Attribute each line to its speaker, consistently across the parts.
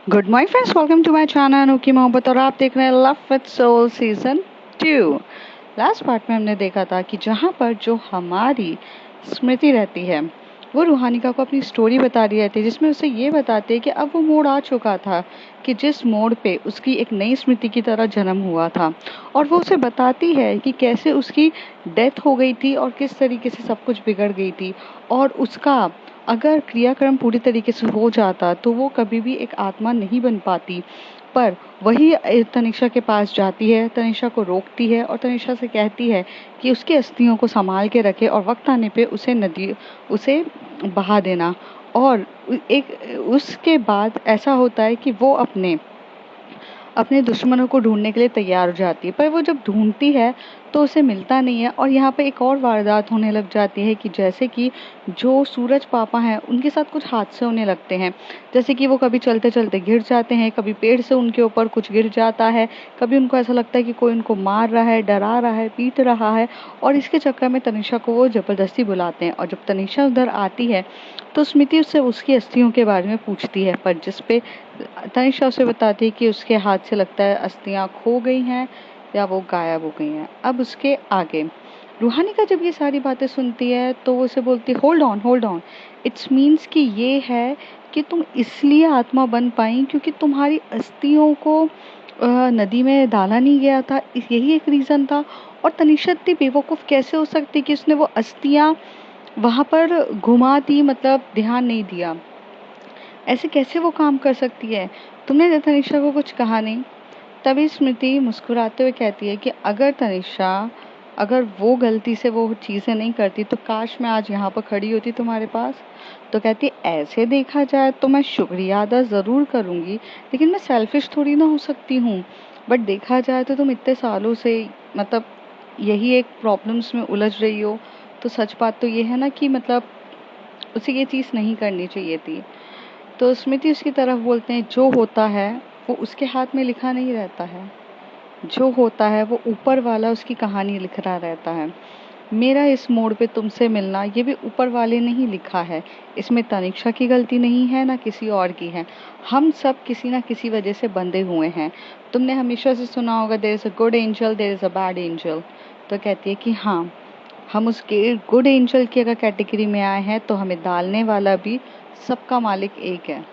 Speaker 1: Good morning friends, welcome to my channel Anokhi Mohabbat और आप देख रहे हैं love with soul season 2। Last part में हमने देखा था कि जहाँ पर जो हमारी स्मृति रहती है वो रूहानिका को अपनी स्टोरी बता रही रहती है, जिसमें उसे ये बताते हैं कि अब वो मोड़ आ चुका था कि जिस मोड़ पे उसकी एक नई स्मृति की तरह जन्म हुआ था। और वो उसे बताती है कि कैसे उसकी डेथ हो गई थी और किस तरीके से सब कुछ बिगड़ गई थी। और उसका अगर क्रियाक्रम पूरी तरीके से हो जाता तो वो कभी भी एक आत्मा नहीं बन पाती। पर वही तनिषा के पास जाती है, तनिषा को रोकती है और तनिषा से कहती है कि उसकी अस्थियों को संभाल के रखे और वक्त आने पे उसे बहा देना। और एक उसके बाद ऐसा होता है कि वो अपने अपने दुश्मनों को ढूंढने के लिए तैयार हो जाती है, पर वो जब ढूंढती है तो उसे मिलता नहीं है। और यहाँ पे एक और वारदात होने लग जाती है कि जैसे कि जो सूरज पापा हैं उनके साथ कुछ हादसे होने लगते हैं। जैसे कि वो कभी चलते चलते गिर जाते हैं, कभी पेड़ से उनके ऊपर कुछ गिर जाता है, कभी उनको ऐसा लगता है कि कोई उनको मार रहा है, डरा रहा है, पीट रहा है। और इसके चक्कर में तनिषा को वो जबरदस्ती बुलाते हैं, और जब तनिषा उधर आती है तो स्मृति उससे उसकी अस्थियों के बारे में पूछती है, पर जिस पे तनिषा उसे बताती है कि उसके हाथ से लगता है अस्थियां खो गई हैं या वो गायब हो गई हैं। अब उसके आगे रूहानिका जब ये सारी बातें सुनती है तो वो उसे बोलती है, होल्ड ऑन, इट्स मीन्स कि ये है कि तुम इसलिए आत्मा बन पाई क्योंकि तुम्हारी अस्थियों को नदी में डाला नहीं गया था, यही एक रीज़न था। और तनिषा इतनी बेवकूफ़ कैसे हो सकती कि उसने वो अस्थियां वहां पर घुमा दी, मतलब ध्यान नहीं दिया। ऐसे कैसे वो काम कर सकती है? तुमने तनिषा को कुछ कहा नहीं? तभी स्मृति मुस्कुराते हुए कहती है कि अगर तनिषा, अगर वो गलती से वो चीज़ें नहीं करती तो काश मैं आज यहाँ पर खड़ी होती तुम्हारे पास। तो कहती है, ऐसे देखा जाए तो मैं शुक्रिया अदा ज़रूर करूँगी, लेकिन मैं सेल्फिश थोड़ी ना हो सकती हूँ। बट देखा जाए तो तुम इतने सालों से, मतलब यही एक प्रॉब्लम्स में उलझ रही हो, तो सच बात तो ये है ना कि मतलब उसे ये चीज़ नहीं करनी चाहिए थी। तो स्मृति उसकी तरफ बोलते हैं, जो होता है वो उसके हाथ में लिखा नहीं रहता है, जो होता है वो ऊपर वाला उसकी कहानी लिख रहा रहता है। मेरा इस मोड़ पे तुमसे मिलना ये भी ऊपर वाले ने ही लिखा है। इसमें तनिषा की गलती नहीं है ना किसी और की है। हम सब किसी ना किसी वजह से बंधे हुए हैं। तुमने हमेशा से सुना होगा, there is a good angel, there is a bad angel. तो कहती है कि हाँ, हम उस गुड एंजल की अगर कैटेगरी में आए हैं तो हमें डालने वाला भी सबका मालिक एक है,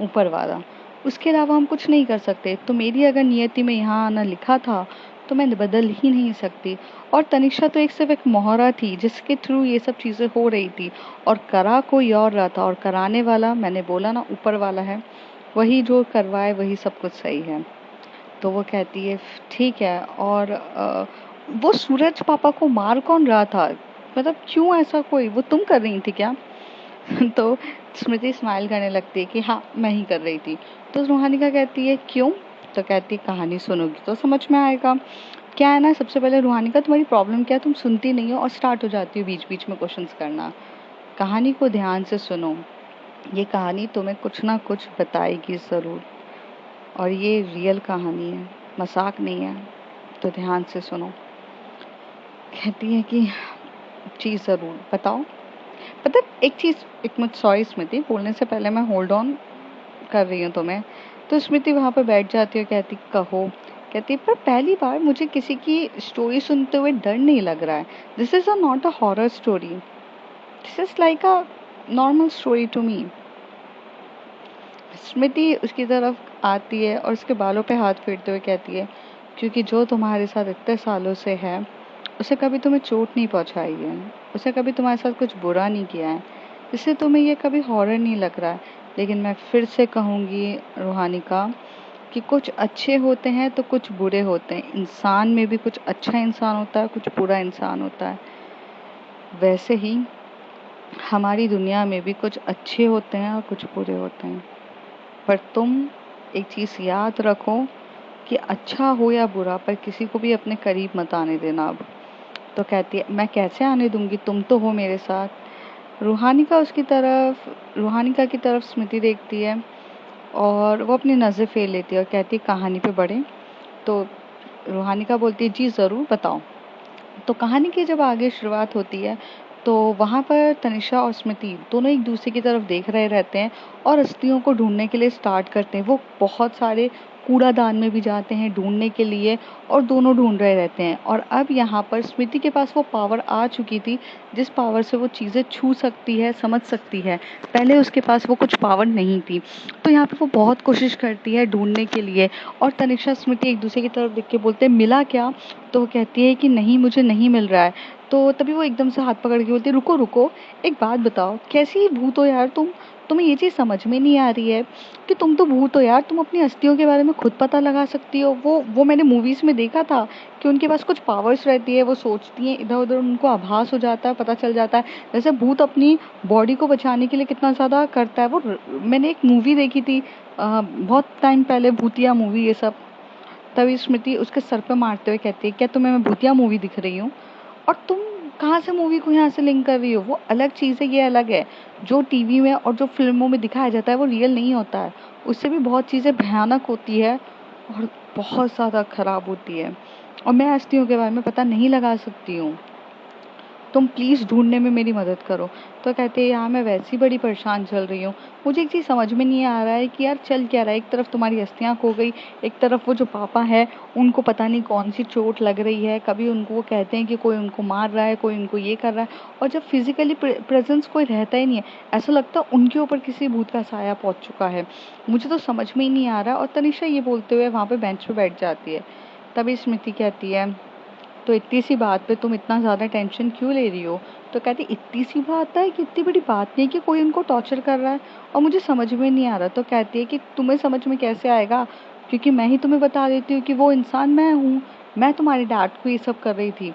Speaker 1: ऊपर वाला। उसके अलावा हम कुछ नहीं कर सकते। तो मेरी अगर नियति में यहाँ आना लिखा था तो मैं बदल ही नहीं सकती। और तनिषा तो एक सिर्फ एक मोहरा थी जिसके थ्रू ये सब चीज़ें हो रही थी, और करा कोई और रहा था, और कराने वाला मैंने बोला ना ऊपर वाला है। वही जो करवाए वही सब कुछ सही है। तो वो कहती है ठीक है। और वो सूरज पापा को मार कौन रहा था? मतलब क्यों ऐसा, कोई वो तुम कर रही थी क्या? तो स्मृति स्माइल करने लगती है कि हाँ, मैं ही कर रही थी। तो रूहानिका कहती है क्यों? तो कहती है कहानी सुनोगी तो समझ में आएगा। क्या है ना, सबसे पहले रूहानिका, तुम्हारी प्रॉब्लम क्या है? तुम सुनती नहीं हो और स्टार्ट हो जाती हो बीच बीच में क्वेश्चंस करना। कहानी को ध्यान से सुनो, ये कहानी तुम्हें कुछ ना कुछ बताएगी ज़रूर, और ये रियल कहानी है, मजाक नहीं है। तो ध्यान से सुनो। कहती है कि जी ज़रूर बताओ। मतलब एक चीज़, एक मिनट, सॉरी स्मृति, बोलने से पहले मैं होल्ड ऑन कर रही हूँ तुम्हें। तो स्मृति वहाँ पर बैठ जाती है, कहती कहो। कहती पर पहली बार मुझे किसी की स्टोरी सुनते हुए डर नहीं लग रहा है। This is a not a horror story, this is like a normal story to me. Smriti उसकी तरफ आती है और उसके बालों पे हाथ फेरते हुए कहती है, क्योंकि जो तुम्हारे साथ इतने सालों से है उसे कभी तुम्हें चोट नहीं पहुंचाई है, उसे कभी तुम्हारे साथ कुछ बुरा नहीं किया है, इससे तुम्हें ये कभी हॉरर नहीं लग रहा है। लेकिन मैं फिर से कहूँगी रूहानिका कि कुछ अच्छे होते हैं तो कुछ बुरे होते हैं। इंसान में भी कुछ अच्छा इंसान होता है, कुछ बुरा इंसान होता है। वैसे ही हमारी दुनिया में भी कुछ अच्छे होते हैं और कुछ बुरे होते हैं। पर तुम एक चीज़ याद रखो कि अच्छा हो या बुरा, पर किसी को भी अपने करीब मत आने देना अब। तो कहती है मैं कैसे आने दूंगी, तुम तो हो मेरे साथ। रूहानिका की तरफ स्मृति देखती है और वो अपनी नज़र फेर लेती है और कहती है कहानी पे बढ़े। तो रूहानिका बोलती है जी ज़रूर बताओ। तो कहानी की जब आगे शुरुआत होती है तो वहाँ पर तनिषा और स्मृति दोनों एक दूसरे की तरफ देख रहे रहते हैं और अस्थियों को ढूंढने के लिए स्टार्ट करते हैं। वो बहुत सारे कूड़ादान में भी जाते हैं ढूंढने के लिए और दोनों ढूंढ रहे रहते हैं। और अब यहाँ पर स्मृति के पास वो पावर आ चुकी थी जिस पावर से वो चीज़ें छू सकती है, समझ सकती है। पहले उसके पास वो कुछ पावर नहीं थी। तो यहाँ पर वो बहुत कोशिश करती है ढूंढने के लिए और तनिषा स्मृति एक दूसरे की तरफ देख के बोलते हैं मिला क्या? तो वो कहती है कि नहीं, मुझे नहीं मिल रहा है। तो तभी वो एकदम से हाथ पकड़ के बोलती है रुको रुको, एक बात बताओ, कैसी भूत हो यार तुम? तुम्हें ये चीज़ समझ में नहीं आ रही है कि तुम तो भूत हो यार, तुम अपनी अस्थियों के बारे में खुद पता लगा सकती हो। वो मैंने मूवीज़ में देखा था कि उनके पास कुछ पावर्स रहती है, वो सोचती हैं इधर उधर, उनको आभास हो जाता है, पता चल जाता है। जैसे भूत अपनी बॉडी को बचाने के लिए कितना ज़्यादा करता है। मैंने एक मूवी देखी थी बहुत टाइम पहले, भूतिया मूवी ये सब। तभी स्मृति उसके सर पे मारते हुए कहती है क्या तुम्हें मैं भूतिया मूवी दिख रही हूँ? और तुम कहाँ से मूवी को यहाँ से लिंक कर रही हो? वो अलग चीज़ है, ये अलग है। जो टीवी में और जो फिल्मों में दिखाया जाता है वो रियल नहीं होता है। उससे भी बहुत चीज़ें भयानक होती है और बहुत ज़्यादा खराब होती है। और मैं हस्तियों के बारे में पता नहीं लगा सकती हूँ। तुम प्लीज़ ढूंढने में मेरी मदद करो। तो कहते हैं यार मैं वैसी बड़ी परेशान चल रही हूँ, मुझे एक चीज़ समझ में नहीं आ रहा है कि यार चल क्या रहा है। एक तरफ तुम्हारी अस्थियाँ खो गई, एक तरफ वो जो पापा है उनको पता नहीं कौन सी चोट लग रही है। कभी उनको वो कहते हैं कि कोई उनको मार रहा है, कोई उनको ये कर रहा है, और जब फिजिकली प्रेजेंस कोई रहता ही नहीं है, ऐसा लगता है उनके ऊपर किसी भूत का साया पहुँच चुका है। मुझे तो समझ में ही नहीं आ रहा। और तनिषा ये बोलते हुए वहाँ पे बेंच पे बैठ जाती है। तभी स्मृति कहती है तो इतनी सी बात पे तुम इतना ज़्यादा टेंशन क्यों ले रही हो? तो कहती इतनी सी बात है कि इतनी बड़ी बात नहीं है कि कोई उनको टॉर्चर कर रहा है और मुझे समझ में नहीं आ रहा। तो कहती है कि तुम्हें समझ में कैसे आएगा, क्योंकि मैं ही तुम्हें बता देती हूँ कि वो इंसान मैं हूँ। मैं तुम्हारे डैड को ये सब कर रही थी।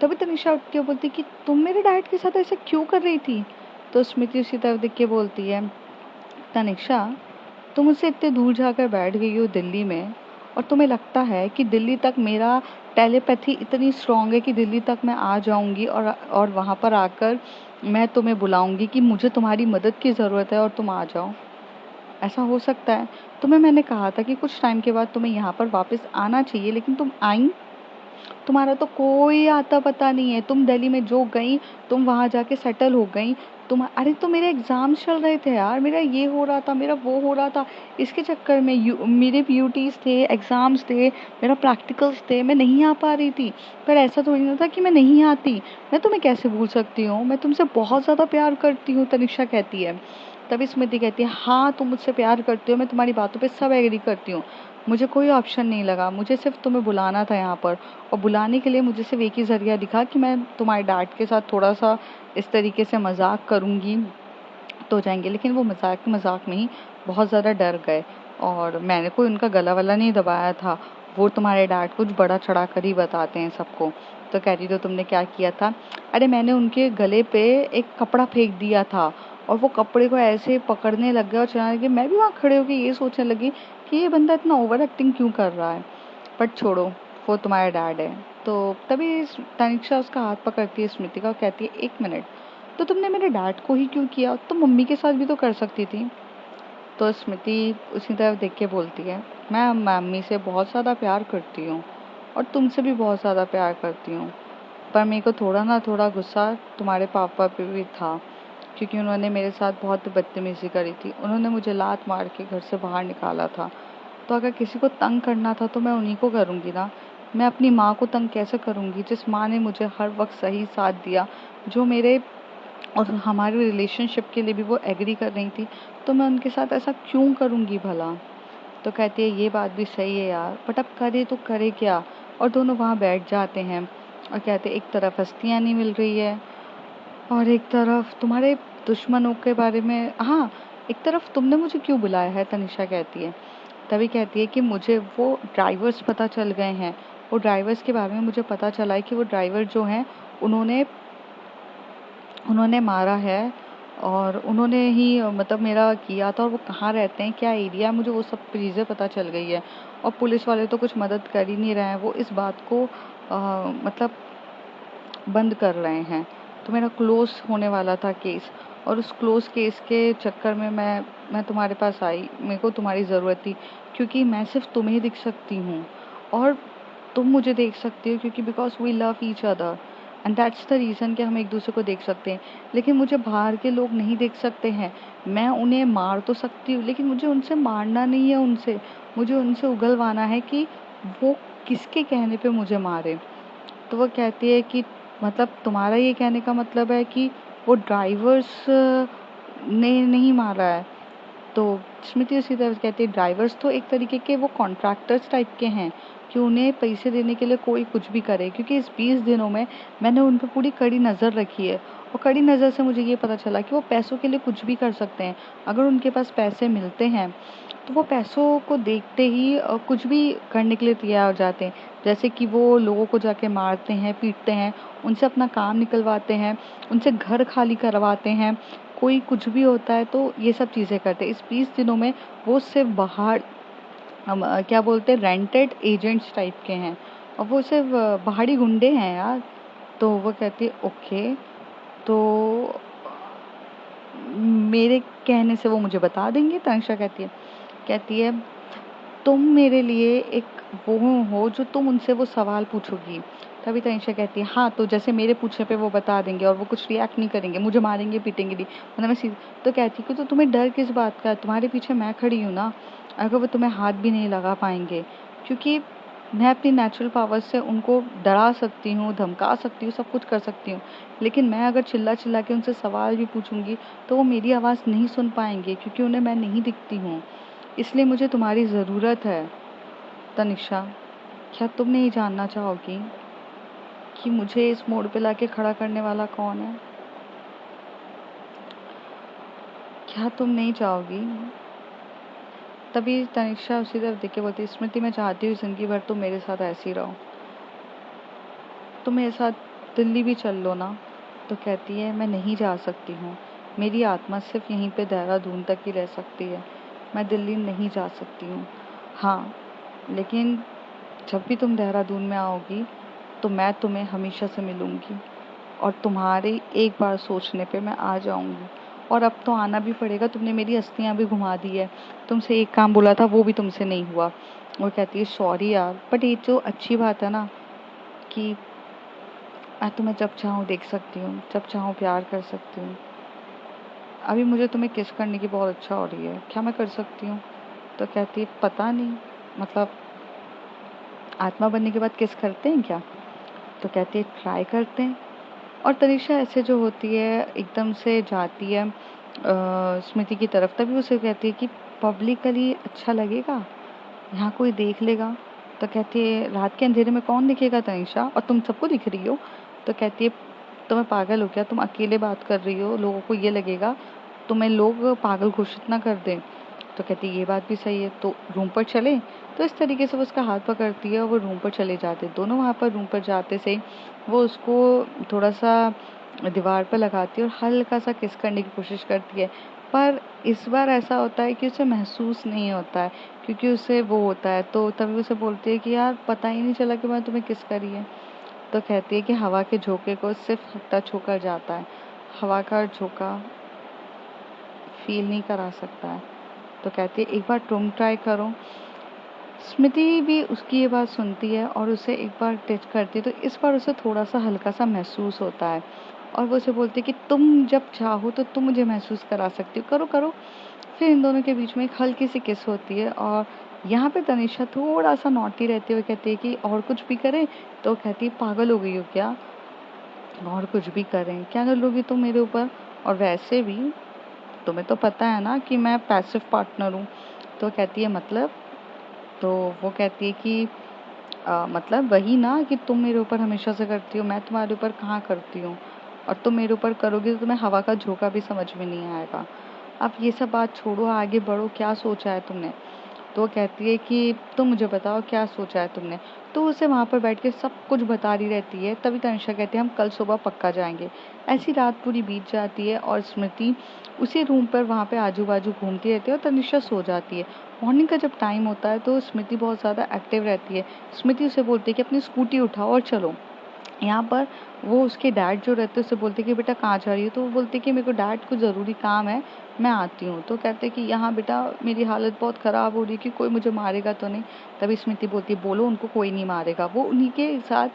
Speaker 1: तभी तनिषा उठ के बोलती कि तुम मेरे डैड के साथ ऐसा क्यों कर रही थी? तो स्मृति उसी तरफ देख के बोलती है तनिषा, तुम मुझसे इतने दूर जाकर बैठ गई हो दिल्ली में, और तुम्हें लगता है कि दिल्ली तक मेरा टेलीपैथी इतनी स्ट्रांग है कि दिल्ली तक मैं आ जाऊंगी और वहाँ पर आकर मैं तुम्हें बुलाऊंगी कि मुझे तुम्हारी मदद की ज़रूरत है और तुम आ जाओ। ऐसा हो सकता है? तुम्हें मैंने कहा था कि कुछ टाइम के बाद तुम्हें यहाँ पर वापस आना चाहिए, लेकिन तुम आई। तुम्हारा तो कोई आता पता नहीं है। तुम दिल्ली में जो गई, तुम वहां जाके सेटल हो गई। अरे तो मेरे एग्जाम्स चल रहे थे यार, मेरा ये हो रहा था, मेरा वो हो रहा था। इसके चक्कर में मेरे पीयूटीज थे, एग्जाम्स थे, मेरा प्रैक्टिकल्स थे, मैं नहीं आ पा रही थी। पर ऐसा थोड़ी ना था कि मैं नहीं आती। मैं तुम्हें कैसे भूल सकती हूँ? मैं तुमसे बहुत ज्यादा प्यार करती हूँ, तनिषा कहती है। तभी स्मृति कहती है हाँ तुम मुझसे प्यार करती हो, मैं तुम्हारी बातों पे सब एग्री करती हूँ। मुझे कोई ऑप्शन नहीं लगा, मुझे सिर्फ तुम्हें बुलाना था यहाँ पर। और बुलाने के लिए मुझे सिर्फ एक ही ज़रिया दिखा कि मैं तुम्हारे डैड के साथ थोड़ा सा इस तरीके से मजाक करूँगी तो जाएंगे। लेकिन वो मजाक मजाक में ही बहुत ज़्यादा डर गए, और मैंने कोई उनका गला वला नहीं दबाया था। वो तुम्हारे डैड कुछ बड़ा चढ़ा कर ही बताते हैं सबको। तो कह रही तो तुमने क्या किया था? अरे मैंने उनके गले पे एक कपड़ा फेंक दिया था और वो कपड़े को ऐसे पकड़ने लग गया और चलाने लगे। मैं भी वहाँ खड़े होकर ये सोचने लगी कि ये बंदा इतना ओवर एक्टिंग क्यों कर रहा है। बट छोड़ो, वो तुम्हारा डैड है। तो तभी तनिषा उसका हाथ पकड़ती है स्मृति का और कहती है एक मिनट, तो तुमने मेरे डैड को ही क्यों किया? तुम मम्मी के साथ भी तो कर सकती थी। तो स्मृति उसी तरफ देख के बोलती है मैं मम्मी से बहुत ज़्यादा प्यार करती हूँ और तुमसे भी बहुत ज़्यादा प्यार करती हूँ, पर मेरे को थोड़ा ना थोड़ा गुस्सा तुम्हारे पापा पे भी था, क्योंकि उन्होंने मेरे साथ बहुत बदतमीजी करी थी। उन्होंने मुझे लात मार के घर से बाहर निकाला था। तो अगर किसी को तंग करना था तो मैं उन्हीं को करूँगी ना। मैं अपनी माँ को तंग कैसे करूँगी, जिस माँ ने मुझे हर वक्त सही साथ दिया, जो मेरे और हमारे रिलेशनशिप के लिए भी वो एग्री कर रही थी। तो मैं उनके साथ ऐसा क्यों करूँगी भला? तो कहती है ये बात भी सही है यार, बट अब करे तो करे क्या? और दोनों वहाँ बैठ जाते हैं और कहते एक तरफ हस्तियाँ नहीं मिल रही है और एक तरफ तुम्हारे दुश्मनों के बारे में, हाँ एक तरफ तुमने मुझे क्यों बुलाया है, तनिषा कहती है। तभी कहती है कि मुझे वो ड्राइवर्स पता चल गए हैं। वो ड्राइवर्स के बारे में मुझे पता चला है कि वो ड्राइवर जो हैं उन्होंने उन्होंने मारा है और उन्होंने ही मतलब मेरा किया था, और वो कहाँ रहते हैं, क्या एरिया है, मुझे वो सब चीज़ें पता चल गई है। और पुलिस वाले तो कुछ मदद कर ही नहीं रहे हैं, वो इस बात को मतलब बंद कर रहे हैं। तो मेरा क्लोज होने वाला था केस, और उस क्लोज केस के चक्कर में मैं तुम्हारे पास आई। मेरे को तुम्हारी ज़रूरत थी क्योंकि मैं सिर्फ तुम्हें दिख सकती हूँ और तुम मुझे देख सकती हो, क्योंकि because we love each other. And that's the reason कि हम एक दूसरे को देख सकते हैं। लेकिन मुझे बाहर के लोग नहीं देख सकते हैं। मैं उन्हें मार तो सकती हूँ, लेकिन मुझे उनसे मारना नहीं है। मुझे उनसे उगलवाना है कि वो किसके कहने पे मुझे मारे। तो वो कहती है कि मतलब तुम्हारा ये कहने का मतलब है कि वो ड्राइवर्स ने नहीं मारा है। तो स्मृति उसी तरह कहती है ड्राइवर्स तो एक तरीके के वो कॉन्ट्रैक्टर्स टाइप के हैं कि उन्हें पैसे देने के लिए कोई कुछ भी करे, क्योंकि इस 20 दिनों में मैंने उन पर पूरी कड़ी नज़र रखी है और कड़ी नज़र से मुझे ये पता चला कि वो पैसों के लिए कुछ भी कर सकते हैं। अगर उनके पास पैसे मिलते हैं तो वो पैसों को देखते ही कुछ भी करने के लिए तैयार हो जाते हैं। जैसे कि वो लोगों को जाके मारते हैं, पीटते हैं, उनसे अपना काम निकलवाते हैं, उनसे घर खाली करवाते हैं। कोई कुछ भी होता है तो ये सब चीज़ें करते हैं। इस 20 दिनों में वो सिर्फ बाहर क्या बोलते हैं रेंटेड एजेंट्स टाइप के हैं और वो सिर्फ पहाड़ी गुंडे हैं यार। तो वो कहती है ओके, तो मेरे कहने से वो मुझे बता देंगे। तनिषा कहती है तुम मेरे लिए एक वो हो जो तुम उनसे वो सवाल पूछोगी। तभी तनिषा कहती है हाँ, तो जैसे मेरे पूछने पे वो बता देंगे और वो कुछ रिएक्ट नहीं करेंगे, मुझे मारेंगे पीटेंगे नहीं, मतलब मैं सीधी। तो कहती है कि तो तुम्हें डर किस बात का, तुम्हारे पीछे मैं खड़ी हूँ ना। अगर वो तुम्हें हाथ भी नहीं लगा पाएंगे, क्योंकि मैं अपनी नेचुरल पावर से उनको डरा सकती हूँ, धमका सकती हूँ, सब कुछ कर सकती हूँ। लेकिन मैं अगर चिल्ला चिल्ला के उनसे सवाल भी पूछूंगी तो वो मेरी आवाज़ नहीं सुन पाएंगे, क्योंकि उन्हें मैं नहीं दिखती हूँ। इसलिए मुझे तुम्हारी ज़रूरत है। तनिषा, क्या तुम नहीं जानना चाहोगी कि मुझे इस मोड़ पे लाके खड़ा करने वाला कौन है? क्या तुम नहीं चाहोगी? तभी तनिषा उसी तरफ देख के बोलती स्मृति, मैं चाहती हूँ जिंदगी भर तुम मेरे साथ ऐसे ही रहो, तुम मेरे साथ दिल्ली भी चल लो ना। तो कहती है मैं नहीं जा सकती हूँ, मेरी आत्मा सिर्फ यहीं पे देहरादून तक ही रह सकती है, मैं दिल्ली नहीं जा सकती हूँ। हाँ, लेकिन जब भी तुम देहरादून में आओगी तो मैं तुम्हें हमेशा से मिलूंगी और तुम्हारे एक बार सोचने पे मैं आ जाऊंगी। और अब तो आना भी पड़ेगा, तुमने मेरी अस्थियां भी घुमा दी है, तुमसे एक काम बोला था वो भी तुमसे नहीं हुआ। वो कहती है सॉरी यार, बट ये तो अच्छी बात है ना कि मैं तुम्हें जब चाहूँ देख सकती हूँ, जब चाहूँ प्यार कर सकती हूँ। अभी मुझे तुम्हें किस करने की बहुत इच्छा हो रही है, क्या मैं कर सकती हूँ? तो कहती है पता नहीं, मतलब आत्मा बनने के बाद किस करते हैं क्या? तो कहती है ट्राई करते हैं। और तनिषा ऐसे जो होती है एकदम से जाती है स्मृति की तरफ, तभी उसे कहती है कि पब्लिकली अच्छा लगेगा, यहाँ कोई देख लेगा। तो कहती है रात के अंधेरे में कौन दिखेगा तनिषा, और तुम सबको दिख रही हो। तो कहती है तुम्हें पागल हो क्या, तुम अकेले बात कर रही हो, लोगों को ये लगेगा, तुम्हें लोग पागल घोषित ना कर दें। तो कहती है ये बात भी सही है, तो रूम पर चले। तो इस तरीके से वो उसका हाथ पकड़ती है और वो रूम पर चले जाते हैं दोनों। वहाँ पर रूम पर जाते से वो उसको थोड़ा सा दीवार पर लगाती है और हल्का सा किस करने की कोशिश करती है। पर इस बार ऐसा होता है कि उसे महसूस नहीं होता है, क्योंकि उसे वो होता है। तो तभी उसे बोलती है कि यार पता ही नहीं चला कि मैं तुम्हें किस करी है। तो कहती है कि हवा के झोंके को सिर्फ टच होकर जाता है, हवा का झोंका फील नहीं करा सकता है। तो कहती है एक बार तुम ट्राई करो। स्मृति भी उसकी ये बात सुनती है और उसे एक बार टच करती है, तो इस बार उसे थोड़ा सा हल्का सा महसूस होता है। और वो उसे बोलती है कि तुम जब चाहो तो तुम मुझे महसूस करा सकती हो, करो करो। फिर इन दोनों के बीच में एक हल्की सी किस होती है। और यहाँ पे तनिषा थोड़ा सा नॉटी रहते हुए कहती है कि और कुछ भी करें। तो कहती है पागल हो गई हो क्या, और कुछ भी करें क्या कर लोगी तुम मेरे ऊपर, और वैसे भी तुम्हें तो पता है ना कि मैं पैसिव पार्टनर हूँ। तो कहती है मतलब। तो वो कहती है कि मतलब वही ना कि तुम मेरे ऊपर हमेशा से करती हो, मैं तुम्हारे ऊपर कहाँ करती हूँ, और तुम मेरे ऊपर करोगी तो तुम्हें हवा का झोंका भी समझ में नहीं आएगा। अब ये सब बात छोड़ो, आगे बढ़ो, क्या सोचा है तुमने? तो वो कहती है कि तुम मुझे बताओ क्या सोचा है तुमने। तो उसे वहाँ पर बैठ के सब कुछ बता रही रहती है। तभी तनिषा कहती है हम कल सुबह पक्का जाएंगे। ऐसी रात पूरी बीत जाती है और स्मृति उसी रूम पर वहाँ पे आजू बाजू घूमती रहती है और तनिषा सो जाती है। मॉर्निंग का जब टाइम होता है तो स्मृति बहुत ज़्यादा एक्टिव रहती है। स्मृति उसे बोलती है कि अपनी स्कूटी उठाओ और चलो। यहाँ पर वो उसके डैड जो रहते हैं उससे बोलते कि बेटा कहाँ जा रही हो। तो वो बोलती कि मेरे को डैड कुछ ज़रूरी काम है, मैं आती हूँ। तो कहते कि यहाँ बेटा मेरी हालत बहुत ख़राब हो रही है कि कोई मुझे मारेगा तो नहीं। तभी स्मृति बोलती है बोलो उनको कोई नहीं मारेगा। वो उन्हीं के साथ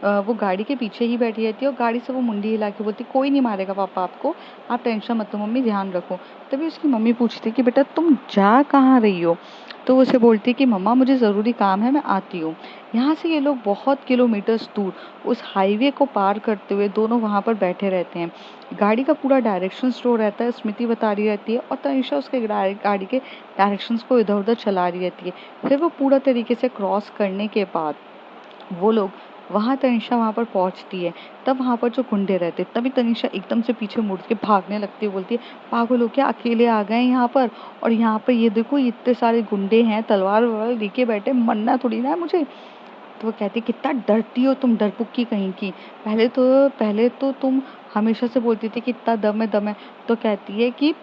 Speaker 1: वो गाड़ी के पीछे ही बैठी रहती है और गाड़ी से वो मुंडी हिला के बोलती कोई नहीं मारेगा पापा आपको, आप टेंशन मत लो मम्मी, ध्यान रखो। तभी उसकी मम्मी पूछती कि बेटा तुम जा कहाँ रही हो? तो वो उसे बोलती कि मम्मा मुझे ज़रूरी काम है, मैं आती हूँ। यहाँ से ये लोग बहुत किलोमीटर्स दूर उस हाईवे को पार करते हुए दोनों वहाँ पर बैठे रहते हैं। गाड़ी का पूरा डायरेक्शन स्लो रहता है, स्मृति बता रही रहती है और तनिषा उसके गाड़ी के डायरेक्शंस को इधर उधर चला रही रहती है। फिर वो पूरा तरीके से क्रॉस करने के बाद वो लोग वहाँ तनिषा वहाँ पर पहुँचती है। तब वहाँ पर जो गुंडे रहते, तभी तनिषा एकदम से पीछे मुड़ के भागने लगती है, बोलती है पागल हो क्या, अकेले आ गए यहाँ पर, और यहाँ पर ये देखो इतने सारे गुंडे हैं, तलवार वलवार लेके बैठे, मरना थोड़ी ना है मुझे। तो वो कहती है कितना डरती हो तुम, डरपुक्की कहीं की। पहले तो तुम हमेशा से बोलती थी कि इतना दम है दम है। तो कहती है कि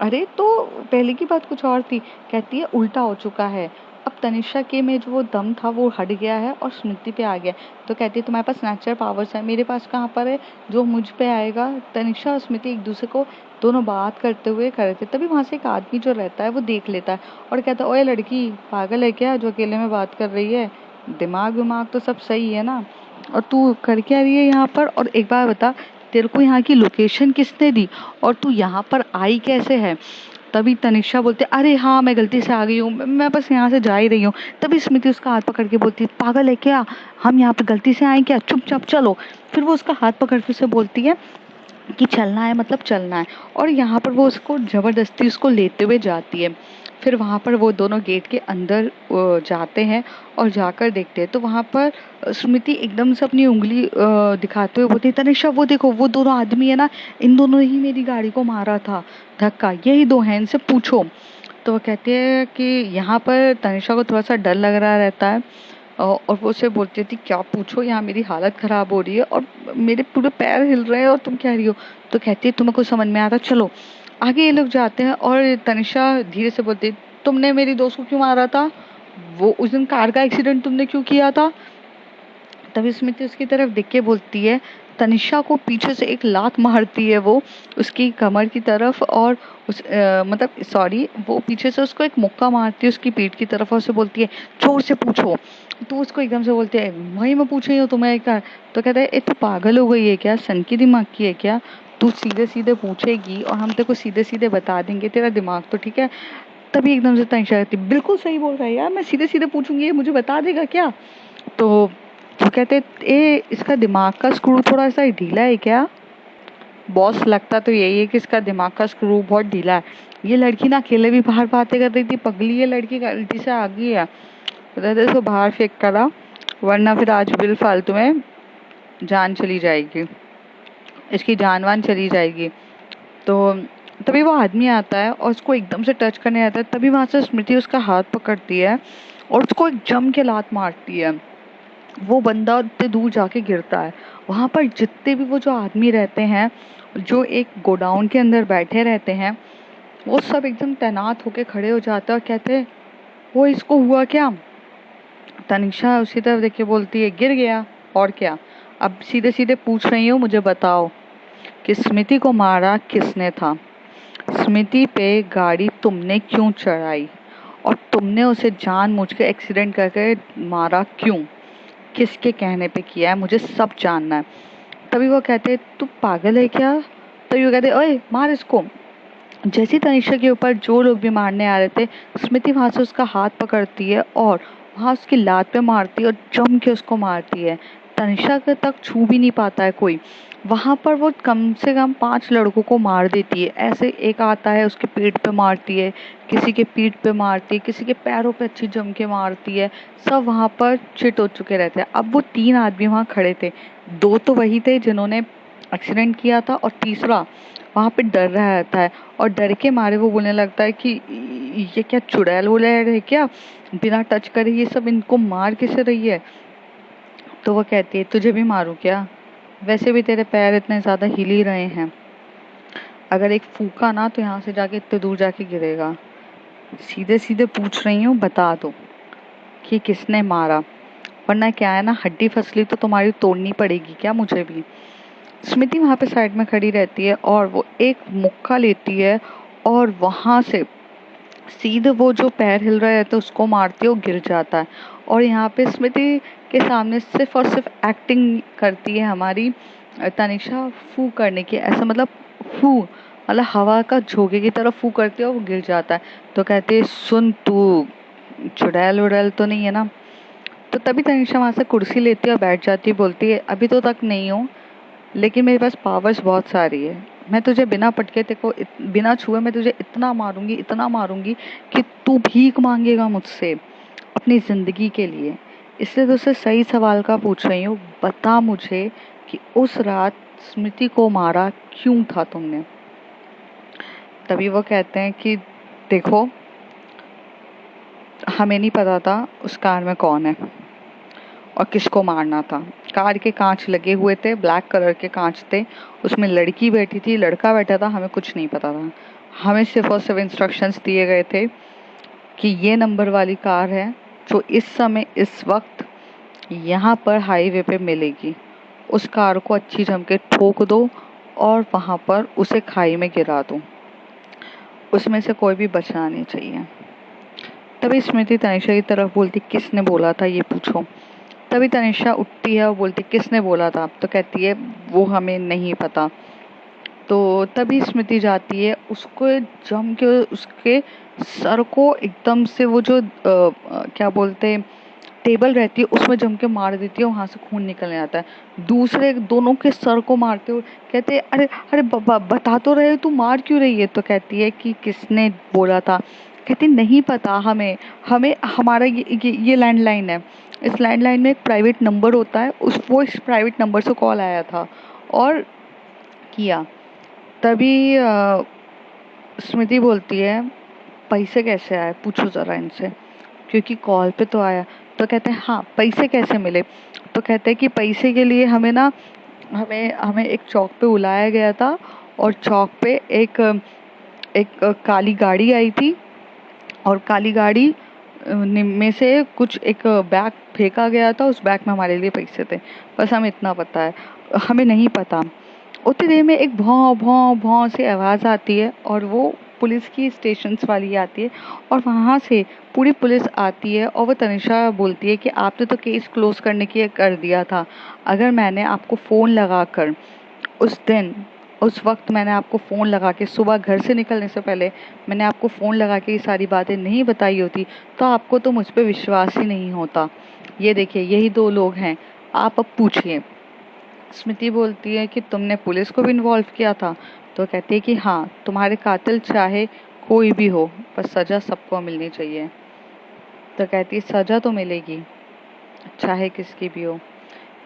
Speaker 1: अरे तो पहले की बात कुछ और थी। कहती है उल्टा हो चुका है, अब तनिषा के में जो वो दम था वो हट गया है और स्मृति पे आ गया। तो कहती है तुम्हारे पास नेचुरल पावर्स है, मेरे पास कहाँ पर है जो मुझ पे आएगा। तनिषा और स्मृति एक दूसरे को दोनों बात करते हुए खड़े थे। तभी वहां से एक आदमी जो रहता है वो देख लेता है और कहता है ओए लड़की, पागल है क्या जो अकेले में बात कर रही है? दिमाग विमाग तो सब सही है ना, और तू कर क्या रही है यहाँ पर? और एक बार बता, तेरे को यहाँ की लोकेशन किसने दी और तू यहाँ पर आई कैसे है? तभी तनिषा बोलते अरे हाँ मैं गलती से आ गई हूँ, मैं बस यहाँ से जा ही रही हूँ। तभी स्मृति उसका हाथ पकड़ के बोलती है पागल है क्या, हम यहाँ पे गलती से आए क्या, चुपचाप चलो। फिर वो उसका हाथ पकड़ के उसे बोलती है कि चलना है मतलब चलना है, और यहाँ पर वो उसको जबरदस्ती उसको लेते हुए जाती है। फिर वहाँ पर वो दोनों गेट के अंदर जाते हैं और जाकर देखते हैं तो वहाँ पर स्मृति एकदम से अपनी उंगली दिखाते हुए बोलती है तनिषा वो देखो वो दोनों आदमी है ना, इन दोनों ही मेरी गाड़ी को मारा था धक्का, यही दो हैं, इनसे पूछो। तो वो कहते हैं कि यहाँ पर तनिषा को थोड़ा सा डर लग रहा रहता है और वो उसे बोलती थी क्या पूछो, यहाँ मेरी हालत खराब हो रही है और मेरे पूरे पैर हिल रहे हैं और तुम कह रही हो। तो कहती है तुम्हें कुछ समझ में आता, चलो। आगे ये लोग जाते हैं और तनिषा धीरे से बोलती है तुमने मेरी दोस्त को क्यों मारा था, वो उस दिन कार का एक्सीडेंट तुमने क्यों किया था? तभी स्मृति उसकी तरफ देख के बोलती है, तनिषा को पीछे से एक लात मारती है वो उसकी कमर की तरफ, और मतलब सॉरी वो पीछे से उसको एक मुक्का मारती है उसकी पीठ की तरफ और उसे बोलती है जोर से पूछो। तो उसको एकदम से बोलती है वही मैं पूछ रही हूँ तुम्हें क्या? तो कहता है तू पागल हो गई है क्या, सन की दिमाग की है क्या, तू सीधे सीधे पूछेगी और हम तेरे को सीधे सीधे बता देंगे, तेरा दिमाग तो ठीक है? तभी एकदम से तनिषा कहती बिल्कुल सही बोल रहा है यार, मैं सीधे सीधे पूछूंगी ये मुझे बता देगा क्या? तो वो कहते ए इसका दिमाग का स्क्रू थोड़ा सा ढीला है क्या? बॉस लगता तो यही है कि इसका दिमाग का स्क्रू बहुत ढीला है। ये लड़की ना अकेले भी बाहर बातें कर रही थी, पगली ये लड़की गलती से आ गई है, कहते इसको बाहर फेंक करा वरना फिर आज बिल फालतू में जान चली जाएगी, इसकी जान वान चली जाएगी। तो तभी वो आदमी आता है और उसको एकदम से टच करने आता है। तभी वहां से स्मृति उसका हाथ पकड़ती है और उसको एक जम के लात मारती है। वो बंदा उतने दूर जाके गिरता है। वहां पर जितने भी वो जो आदमी रहते हैं जो एक गोडाउन के अंदर बैठे रहते हैं वो सब एकदम तैनात होके खड़े हो जाते हैं और कहते हैं वो इसको हुआ क्या? तनिषा उसी तरफ देख के बोलती है गिर गया और क्या, अब सीधे सीधे पूछ रही हूँ मुझे बताओ कि स्मृति को मारा किसने था, स्मृति पे गाड़ी तुमने क्यों चढ़ाई और तुमने उसे जानबूझ के एक्सीडेंट करके मारा क्यों, किसके कहने पे किया है, मुझे सब जानना है। तभी वो कहते तू पागल है क्या? तभी वो कहते ओए मार इसको। जैसी तनिषा के ऊपर जो लोग भी मारने आ रहे थे स्मृति वहां से उसका हाथ पकड़ती है और वहां उसकी लात पे मारती है और जम के उसको मारती है। तनिषा के तक छू भी नहीं पाता है कोई। वहां पर वो कम से कम 5 लड़कों को मार देती है। ऐसे एक आता है उसके पेट पे मारती है, किसी के पीठ पे मारती है, किसी के पैरों पे अच्छी जम के मारती है। सब वहां पर चिट हो चुके रहते हैं। अब वो 3 आदमी वहां खड़े थे, 2 तो वही थे जिन्होंने एक्सीडेंट किया था और तीसरा वहां पे डर रहा रहता है और डर के मारे वो बोलने लगता है कि ये क्या चुड़ैल वुड़ैल है क्या, बिना टच करे ये सब इनको मार कैसे रही है? तो वो कहती है तुझे भी मारूं क्या, वैसे भी तेरे पैर इतने ज्यादा हिल ही रहे हैं, अगर एक फूका ना तो यहाँ से जाके इतने दूर जाके गिरेगा, सीधे सीधे पूछ रही हूँ बता दो कि किसने मारा, वरना क्या है ना हड्डी फसली तो तुम्हारी तोड़नी पड़ेगी क्या मुझे भी। स्मृति वहां पे साइड में खड़ी रहती है और वो एक मुक्का लेती है और वहां से सीधे वो जो पैर हिल रहा है तो उसको मारती है, वो गिर जाता है। और यहाँ पे स्मृति के सामने सिर्फ और सिर्फ एक्टिंग करती है हमारी तनिषा फू करने की। ऐसा मतलब फू मतलब हवा का झोंके की तरह फू करती है और वो गिर जाता है। तो कहते हैं सुन तू चुड़ैल उड़ैल तो नहीं है ना। तो तभी तनिषा वहाँ से कुर्सी लेती है और बैठ जाती है, बोलती है अभी तो तक नहीं हूँ, लेकिन मेरे पास पावर्स बहुत सारी है। मैं तुझे बिना पटके तेको बिना छुए मैं तुझे इतना मारूंगी कि तू भीख मांगेगा मुझसे अपनी जिंदगी के लिए। इसलिए तुझसे सही सवाल का पूछ रही हूँ, बता मुझे कि उस रात स्मृति को मारा क्यों था तुमने। तभी वो कहते हैं कि देखो, हमें नहीं पता था उस कार में कौन है और किसको मारना था। कार के कांच लगे हुए थे, ब्लैक कलर के कांच थे, उसमें लड़की बैठी थी, लड़का बैठा था, हमें कुछ नहीं पता था। हमें सिर्फ और सिर्फ इंस्ट्रक्शंस दिए गए थे कि ये नंबर वाली कार है जो इस समय इस वक्त यहाँ पर हाईवे पे मिलेगी। उस कार को अच्छी जम के ठोक दो और वहाँ पर उसे खाई में गिरा दो, उसमें से कोई भी बचना नहीं चाहिए। तभी स्मृति तनिषा की तरफ बोलती, किसने बोला था ये पूछो। तभी तनिषा उठती है और बोलती, किसने बोला था। तो कहती है वो हमें नहीं पता। तो तभी स्मृति जाती है, उसको जम के उसके सर को एकदम से वो जो क्या बोलते हैं टेबल रहती है उसमें जम के मार देती है, वहां से खून निकलने आता है। दूसरे दोनों के सर को मारते हुए कहते हैं अरे अरे बता तो रहे हो, तू मार क्यों रही है। तो कहती है कि किसने बोला था। कहती नहीं पता हमें हमें हमारा ये लैंडलाइन है, इस लैंडलाइन में एक प्राइवेट नंबर होता है, वो इस प्राइवेट नंबर से कॉल आया था और किया। तभी स्मृति बोलती है पैसे कैसे आए पूछो जरा इनसे, क्योंकि कॉल पे तो आया। तो कहते हैं हाँ पैसे कैसे मिले। तो कहते हैं कि पैसे के लिए हमें ना हमें हमें एक चौक पे बुलाया गया था और चौक पे एक एक काली गाड़ी आई थी और काली गाड़ी में से कुछ एक बैग फेंका गया था, उस बैग में हमारे लिए पैसे थे। बस हमें इतना पता है, हमें नहीं पता। उतनी देर में एक भौं भौं भौं से आवाज़ आती है और वो पुलिस की स्टेशंस वाली आती है और वहाँ से पूरी पुलिस आती है और वो तनिषा बोलती है कि आपने तो केस क्लोज करने के लिए कर दिया था। अगर मैंने आपको फ़ोन लगाकर उस दिन उस वक्त मैंने आपको फ़ोन लगा के सुबह घर से निकलने से पहले मैंने आपको फ़ोन लगा के ये सारी बातें नहीं बताई होती तो आपको तो मुझ पर विश्वास ही नहीं होता। ये देखिए यही दो लोग हैं, आप अब पूछिए। स्मृति बोलती है कि तुमने पुलिस को भी इन्वॉल्व किया था। तो कहती है कि हाँ, तुम्हारे कातिल चाहे कोई भी हो पर सज़ा सबको मिलनी चाहिए। तो कहती है सज़ा तो मिलेगी चाहे किसकी भी हो।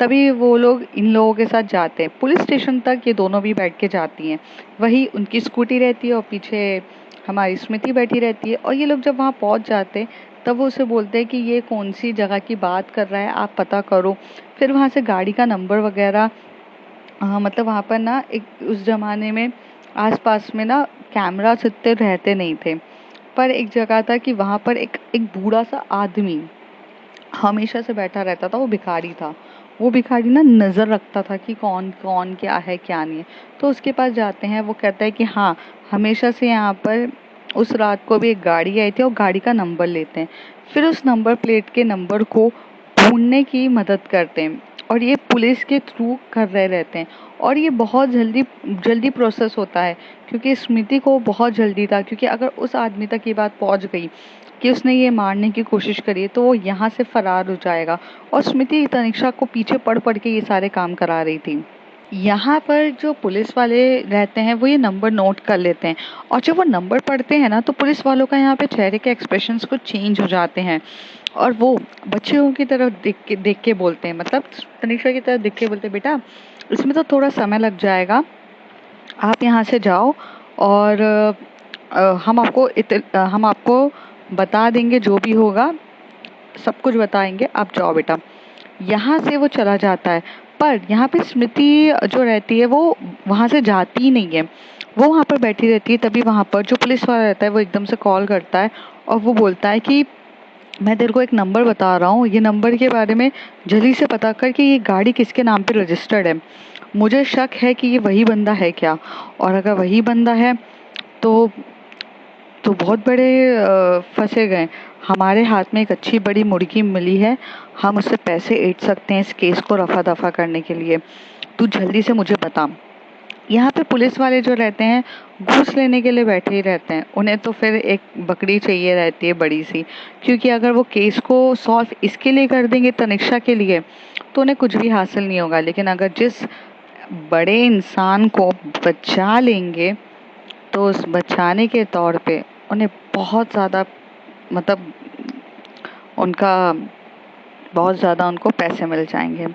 Speaker 1: तभी वो लोग इन लोगों के साथ जाते हैं पुलिस स्टेशन तक, ये दोनों भी बैठ के जाती हैं। वही उनकी स्कूटी रहती है और पीछे हमारी स्मृति बैठी रहती है और ये लोग जब वहाँ पहुँच जाते हैं तब वो उसे बोलते हैं कि ये कौन सी जगह की बात कर रहा है, आप पता करो। फिर वहाँ से गाड़ी का नंबर वगैरह मतलब वहाँ पर ना एक उस ज़माने में आसपास में ना कैमरास इतने रहते नहीं थे, पर एक जगह था कि वहाँ पर एक एक बूढ़ा सा आदमी हमेशा से बैठा रहता था। वो भिखारी था, वो भिखारी ना नज़र रखता था कि कौन कौन क्या है क्या नहीं है। तो उसके पास जाते हैं, वो कहता है कि हाँ हमेशा से यहाँ पर उस रात को भी एक गाड़ी आई थी और गाड़ी का नंबर लेते हैं। फिर उस नंबर प्लेट के नंबर को ढूंढने की मदद करते हैं और ये पुलिस के थ्रू कर रहे रहते हैं और ये बहुत जल्दी जल्दी प्रोसेस होता है क्योंकि स्मृति को बहुत जल्दी था, क्योंकि अगर उस आदमी तक ये बात पहुंच गई कि उसने ये मारने की कोशिश करी तो वो यहाँ से फरार हो जाएगा। और स्मृति तनिषा को पीछे पड़ पड़ के ये सारे काम करा रही थी। यहाँ पर जो पुलिस वाले रहते हैं वो ये नंबर नोट कर लेते हैं और जब वो नंबर पढ़ते हैं ना तो पुलिस वालों का यहाँ पे चेहरे के एक्सप्रेशंस कुछ चेंज हो जाते हैं और वो बच्चियों की तरफ देख के बोलते हैं, मतलब तनिषा की तरफ देख के बोलते हैं बेटा इसमें तो थोड़ा समय लग जाएगा, आप यहाँ से जाओ और हम आपको बता देंगे जो भी होगा, सब कुछ बताएंगे, आप जाओ बेटा। यहाँ से वो चला जाता है पर यहाँ पे स्मृति जो रहती है वो वहाँ से जाती ही नहीं है, वो वहाँ पर बैठी रहती है। तभी वहाँ पर जो पुलिस वाला रहता है वो एकदम से कॉल करता है और वो बोलता है कि मैं तेरे को एक नंबर बता रहा हूँ, ये नंबर के बारे में जल्दी से पता कर कि ये गाड़ी किसके नाम पे रजिस्टर्ड है। मुझे शक है कि ये वही बंदा है क्या, और अगर वही बंदा है तो तो बहुत बड़े फंसे गए। हमारे हाथ में एक अच्छी बड़ी मुर्गी मिली है, हम उससे पैसे ऐंठ सकते हैं इस केस को रफा दफा करने के लिए, तू जल्दी से मुझे बता। यहाँ पे पुलिस वाले जो रहते हैं घूस लेने के लिए बैठे ही रहते हैं। उन्हें तो फिर एक बकरी चाहिए रहती है बड़ी सी, क्योंकि अगर वो केस को सॉल्व इसके लिए कर देंगे तनिष्का के लिए तो उन्हें कुछ भी हासिल नहीं होगा। लेकिन अगर जिस बड़े इंसान को बचा लेंगे तो उस बचाने के तौर पे उन्हें बहुत ज़्यादा मतलब उनका बहुत ज़्यादा उनको पैसे मिल जाएंगे,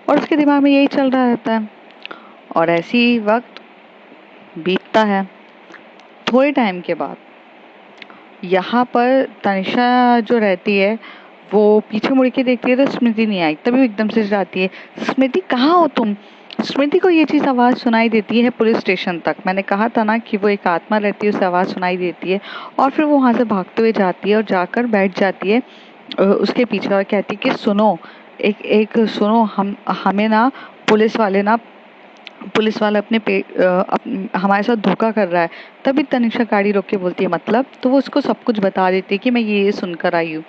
Speaker 1: और उसके दिमाग में यही चल रहा रहता है। और ऐसी ही वक्त बीतता है। थोड़े टाइम के बाद यहाँ पर तनिषा जो रहती है वो पीछे मुड़ के देखती है तो स्मृति नहीं आई। तभी वो एकदम से जाती है, स्मृति कहाँ हो तुम। स्मृति को ये चीज़ आवाज़ सुनाई देती है पुलिस स्टेशन तक। मैंने कहा था ना कि वो एक आत्मा रहती है, उसे आवाज़ सुनाई देती है और फिर वो वहाँ से भागते हुए जाती है और जाकर बैठ जाती है उसके पीछे और कहती है कि सुनो, एक सुनो, हमें ना पुलिस वाला हमारे साथ धोखा कर रहा है। तभी तनिषा गाड़ी रोक के बोलती है मतलब, तो वो उसको सब कुछ बता देती है कि मैं ये सुनकर आई हूँ।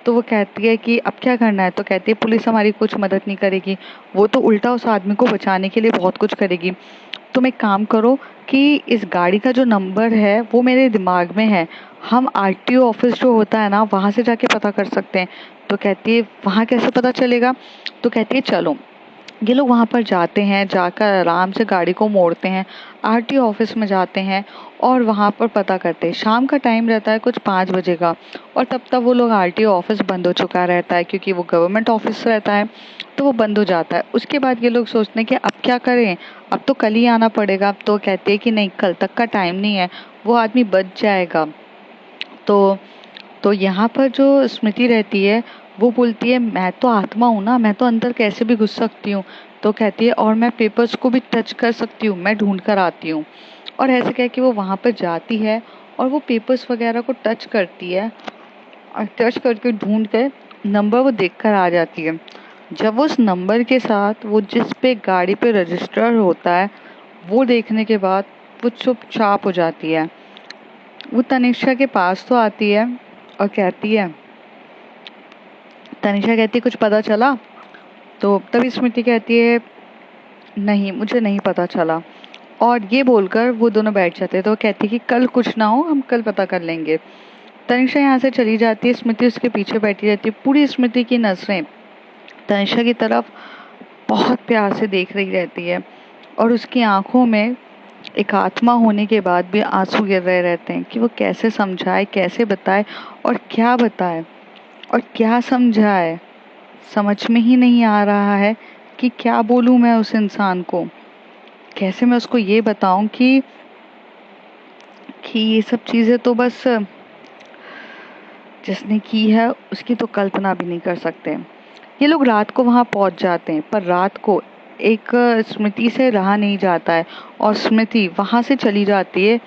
Speaker 1: तो वो कहती है कि अब क्या करना है, तो कहती है पुलिस हमारी कुछ मदद नहीं करेगी, वो तो उल्टा उस आदमी को बचाने के लिए बहुत कुछ करेगी। तुम एक काम करो कि इस गाड़ी का जो नंबर है वो मेरे दिमाग में है, हम आरटीओ ऑफिस जो होता है ना वहाँ से जाके पता कर सकते हैं। तो कहती है वहाँ कैसे पता चलेगा, तो कहती है चलो। ये लोग वहाँ पर जाते हैं, जाकर आराम से गाड़ी को मोड़ते हैं, आरटीओ ऑफिस में जाते हैं और वहाँ पर पता करते हैं। शाम का टाइम रहता है कुछ 5 बजे का, और तब तक वो लोग आरटीओ ऑफिस बंद हो चुका रहता है क्योंकि वो गवर्नमेंट ऑफिस रहता है, तो वो बंद हो जाता है। उसके बाद ये लोग सोचते हैं कि अब क्या करें, अब तो कल ही आना पड़ेगा। अब तो कहते हैं कि नहीं, कल तक का टाइम नहीं है, वो आदमी बच जाएगा। तो यहाँ पर जो स्मृति रहती है वो बोलती है मैं तो आत्मा हूँ ना, मैं तो अंदर कैसे भी घुस सकती हूँ। तो कहती है और मैं पेपर्स को भी टच कर सकती हूँ, मैं ढूंढ कर आती हूँ। और ऐसे कह के वो वहाँ पर जाती है और वो पेपर्स वगैरह को टच करती है और टच करके ढूंढ कर नंबर वो देख कर आ जाती है। जब उस नंबर के साथ वो जिस पे गाड़ी पे रजिस्टर होता है वो देखने के बाद वो चुपचाप हो जाती है। वो तनिष्का के पास तो आती है और कहती है, तनिषा कहती है कुछ पता चला, तो तभी स्मृति कहती है नहीं, मुझे नहीं पता चला। और ये बोलकर वो दोनों बैठ जाते हैं। तो वो कहती है कि कल कुछ ना हो, हम कल पता कर लेंगे। तनिषा यहाँ से चली जाती है, स्मृति उसके पीछे बैठी रहती है। पूरी स्मृति की नजरें तनिषा की तरफ बहुत प्यार से देख रही रहती है और उसकी आंखों में एक आत्मा होने के बाद भी आंसू गिर रहे रहते हैं कि वो कैसे समझाए, कैसे बताए और क्या बताए और क्या समझाए। समझ में ही नहीं आ रहा है कि क्या बोलूं मैं उस इंसान को, कैसे मैं उसको ये बताऊं कि ये सब चीजें तो बस जिसने की है उसकी तो कल्पना भी नहीं कर सकते। ये लोग रात को वहां पहुंच जाते हैं, पर रात को एक स्मृति से रहा नहीं जाता है और स्मृति वहां से चली जाती है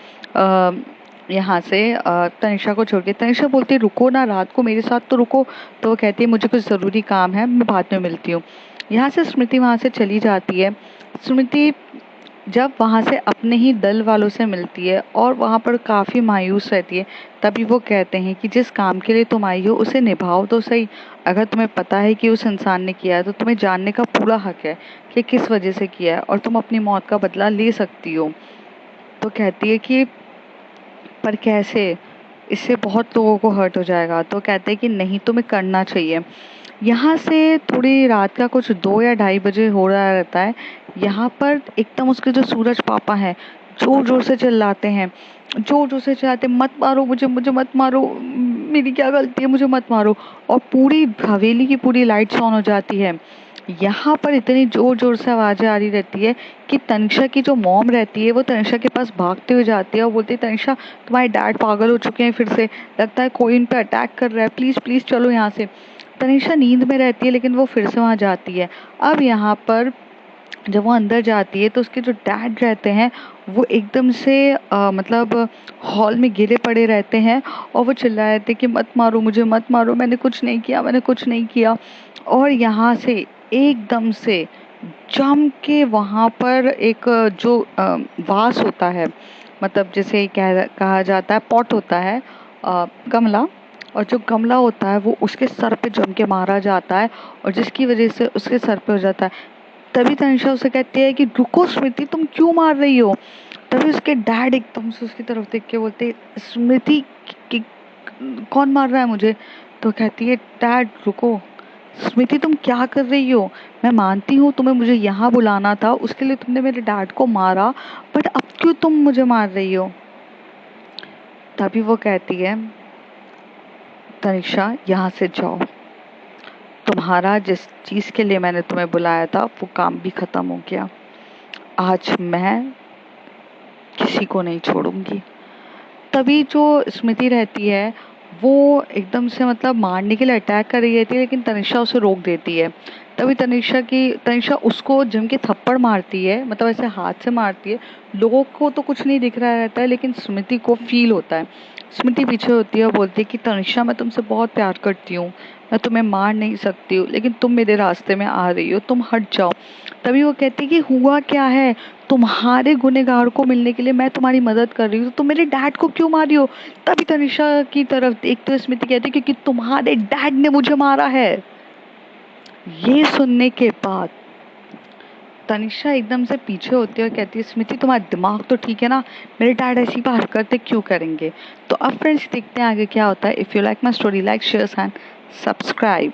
Speaker 1: यहाँ से तनिषा को छोड़ के। तनिषा बोलती है रुको ना, रात को मेरे साथ तो रुको। तो वो कहती है मुझे कुछ ज़रूरी काम है, मैं बाद में मिलती हूँ। यहाँ से स्मृति वहाँ से चली जाती है। स्मृति जब वहाँ से अपने ही दल वालों से मिलती है और वहाँ पर काफ़ी मायूस रहती है, तभी वो कहते हैं कि जिस काम के लिए तुम आई हो उसे निभाओ तो सही। अगर तुम्हें पता है कि उस इंसान ने किया है तो तुम्हें जानने का पूरा हक है कि किस वजह से किया है और तुम अपनी मौत का बदला ले सकती हो। तो कहती है कि पर कैसे, इससे बहुत लोगों को हर्ट हो जाएगा। तो कहते हैं कि नहीं, तुम्हें करना चाहिए। यहाँ से थोड़ी रात का कुछ 2 या 2:30 बजे हो रहा रहता है। यहाँ पर एकदम उसके जो सूरज पापा हैं जोर जोर से चिल्लाते हैं, जोर जोर से चिल्लाते मत मारो मुझे, मुझे मत मारो, मेरी क्या गलती है, मुझे मत मारो। और पूरी हवेली की पूरी लाइट्स ऑन हो जाती है। यहाँ पर इतनी जोर जोर से आवाजें आ रही रहती है कि तनिषा की जो मॉम रहती है वो तनिषा के पास भागते हुए जाती है और बोलती है तनिषा तुम्हारे डैड पागल हो चुके हैं, फिर से लगता है कोई इन पे अटैक कर रहा है, प्लीज प्लीज चलो यहाँ से। तनिषा नींद में रहती है लेकिन वो फिर से वहाँ जाती है। अब यहाँ पर जब वो अंदर जाती है तो उसके जो डैड रहते हैं वो एकदम से मतलब हॉल में गिरे पड़े रहते हैं और वो चिल्ला रहे थे कि मत मारो मुझे, मत मारो, मैंने कुछ नहीं किया, मैंने कुछ नहीं किया। और यहाँ से एकदम से जम के वहाँ पर एक जो वास होता है, मतलब जैसे कहा जाता है पॉट होता है, गमला, और जो गमला होता है वो उसके सर पे जम के मारा जाता है और जिसकी वजह से उसके सर पे हो जाता है। तभी तनिषा उसे कहती है कि रुको स्मृति, तुम क्यों मार रही हो। तभी उसके डैड एकदम से उसकी तरफ देख के बोलते, स्मृति कि कौन मार रहा है मुझे। तो कहती है डैड रुको, स्मृति तुम क्या कर रही हो। मैं मानती हूँ तुम्हें मुझे यहाँ बुलाना था, उसके लिए तुमने मेरे डैड को मारा, बट अब क्यों तुम मुझे मार रही हो। तभी वो कहती है तनिषा यहाँ से जाओ, तुम्हारा जिस चीज के लिए मैंने तुम्हें बुलाया था वो काम भी खत्म हो गया, आज मैं किसी को नहीं छोड़ूंगी। तभी जो स्मृति रहती है वो एकदम से मतलब मारने के लिए अटैक कर रही रहती है, लेकिन तनिषा उसे रोक देती है। तभी तनिषा उसको जम के थप्पड़ मारती है, मतलब ऐसे हाथ से मारती है। लोगों को तो कुछ नहीं दिख रहा रहता है, लेकिन स्मृति को फील होता है। स्मृति पीछे होती है और बोलती है कि तनिषा मैं तुमसे बहुत प्यार करती हूँ, मैं तुम्हें मार नहीं सकती हूँ, लेकिन तुम मेरे रास्ते में आ रही हो, तुम हट जाओ। तभी वो कहती है कि हुआ क्या है, तुम्हारे गुनहगार को मिलने के लिए मैं तुम्हारी मदद कर रही हूँ, तो तुम मेरे डैड को क्यों मारी हो। तभी तनिषा की तरफ देखते हुए स्मृति कहती है क्योंकि तुम्हारे डैड ने मुझे मारा है। ये सुनने के बाद तनिषा एकदम से पीछे होती है और कहती है स्मृति तुम्हारा दिमाग तो ठीक है ना, मेरे डैड ऐसी हरकतें क्यों करेंगे। तो अब फ्रेंड्स देखते हैं आगे क्या होता है। If you like my story, like share and subscribe.